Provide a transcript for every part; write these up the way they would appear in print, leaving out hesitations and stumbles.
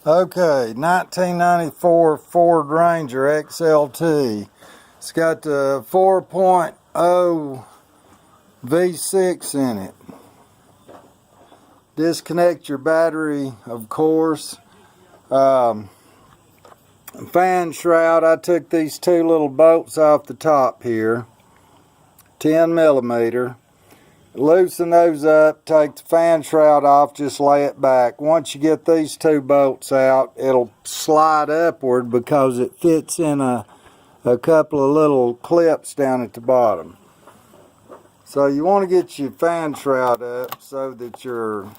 Okay, 1994 Ford Ranger XLT. It's got the 4.0 V6 in it. Disconnect your battery, of course. Fan shroud, I took these two little bolts off the top here, 10 millimeter. Loosen those up, take the fan shroud off, just lay it back. Once you get these two bolts out, it'll slide upward because it fits in a couple of little clips down at the bottom. So you want to get your fan shroud up so that your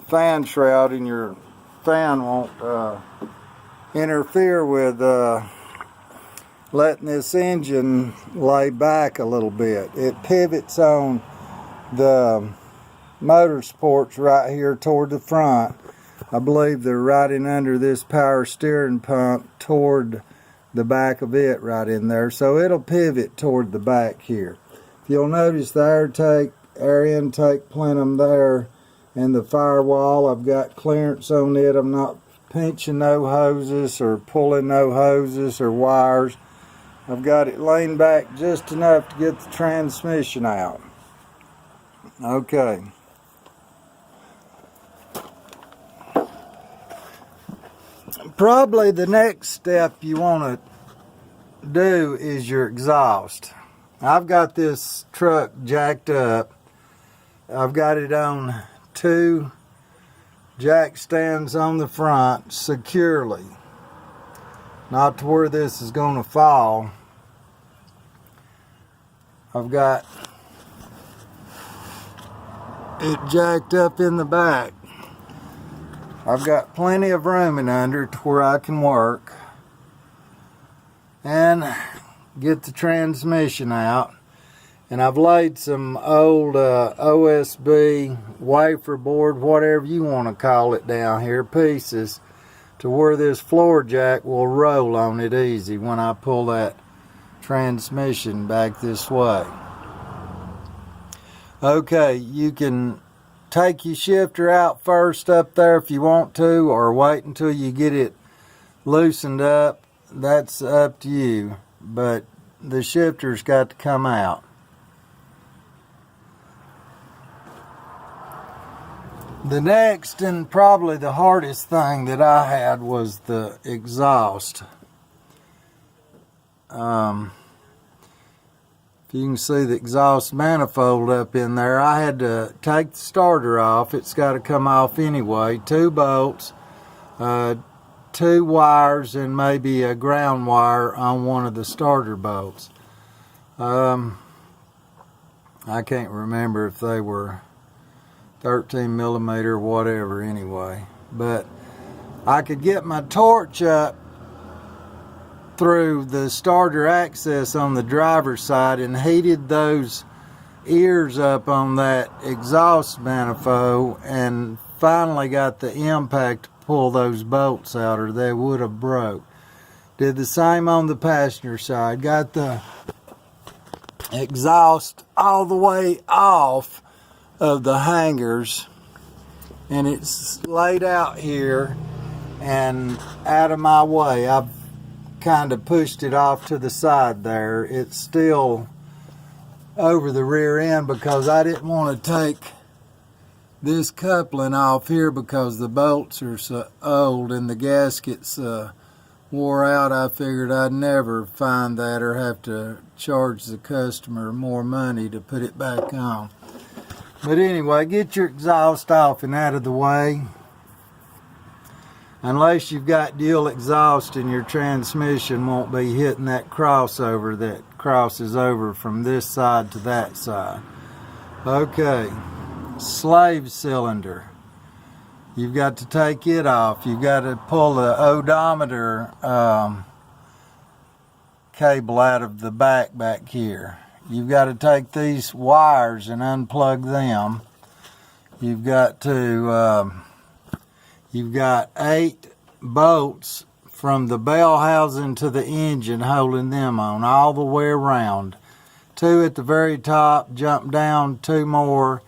fan shroud and your fan won't interfere with letting this engine lay back a little bit. It pivots on the motor supports right here toward the front. I believe they're right in under this power steering pump toward the back of it right in there, so it'll pivot toward the back here. If you'll notice the air intake plenum there and the firewall, I've got clearance on it. I'm not pinching no hoses or pulling no hoses or wires. I've got it leaned back just enough to get the transmission out. Okay. Probably the next step you want to do is your exhaust. I've got this truck jacked up. I've got it on 2 jack stands on the front securely. Not to where this is going to fall. I've got it jacked up in the back. I've got plenty of room in under to where I can work and get the transmission out. And I've laid some old OSB wafer board, whatever you want to call it down here, pieces, to where this floor jack will roll on it easy when I pull that transmission back this way. Okay, you can take your shifter out first up there if you want to, or wait until you get it loosened up. That's up to you, but the shifter's got to come out. The next and probably the hardest thing that I had was the exhaust. If you can see the exhaust manifold up in there, I had to take the starter off. It's got to come off anyway. 2 bolts, 2 wires, and maybe a ground wire on one of the starter bolts. I can't remember if they were 13 millimeter or whatever anyway. But I could get my torch up through the starter access on the driver's side and heated those ears up on that exhaust manifold, and finally got the impact to pull those bolts out, or they would have broke. Did the same on the passenger side. Got the exhaust all the way off of the hangers, and it's laid out here and out of my way. I've kind of pushed it off to the side there. It's still over the rear end because I didn't want to take this coupling off here because the bolts are so old and the gaskets wore out. I figured I'd never find that or have to charge the customer more money to put it back on. But anyway, get your exhaust off and out of the way. Unless you've got dual exhaust, and your transmission won't be hitting that crossover that crosses over from this side to that side. Okay, slave cylinder. You've got to take it off. You've got to pull the odometer cable out of the back here. You've got to take these wires and unplug them. You've got to you've got 8 bolts from the bell housing to the engine holding them on all the way around. 2 at the very top, jump down 2 more,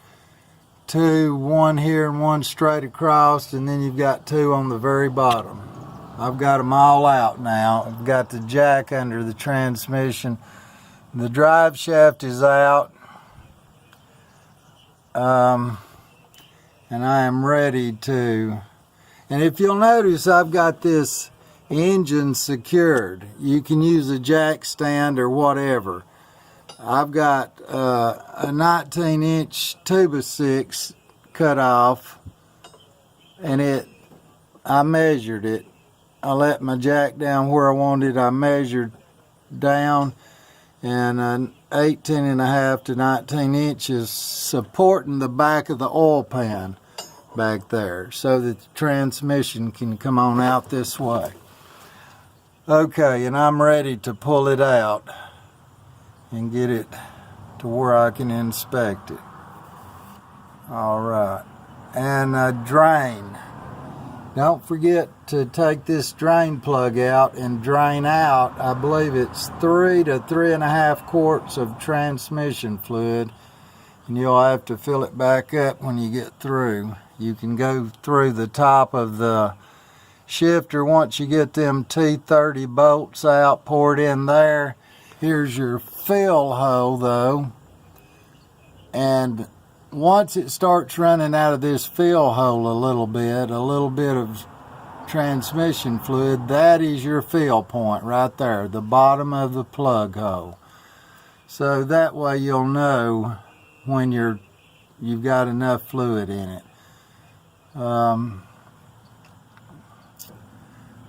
two, one here and one straight across, and then you've got two on the very bottom. I've got them all out now. I've got the jack under the transmission. The drive shaft is out. And I am ready to, and if you'll notice, I've got this engine secured. You can use a jack stand or whatever. I've got a 19-inch 2x6 cut off, and I measured it. I let my jack down where I wanted. I measured down, and an 18.5 to 19 inches supporting the back of the oil pan back there so that the transmission can come on out this way. Okay, and I'm ready to pull it out and get it to where I can inspect it. All right, and a drain. Don't forget to take this drain plug out and drain out, I believe it's 3 to 3.5 quarts of transmission fluid, and you'll have to fill it back up when you get through. You can go through the top of the shifter once you get them T30 bolts out, pour it in there. Here's your fill hole though, and once it starts running out of this fill hole a little bit of transmission fluid, that is your fill point right there, the bottom of the plug hole. So that way you'll know when you've got enough fluid in it.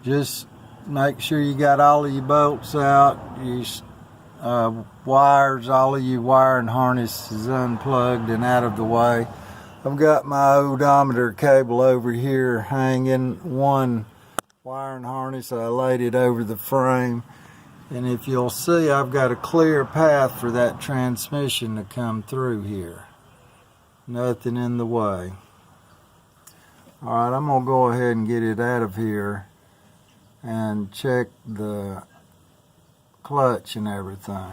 Just make sure you got all of your bolts out, your wires, all of your wiring harness is unplugged and out of the way. I've got my odometer cable over here hanging, one wiring harness, I laid it over the frame, and if you'll see, I've got a clear path for that transmission to come through here. Nothing in the way. Alright, I'm going to go ahead and get it out of here and check the clutch and everything.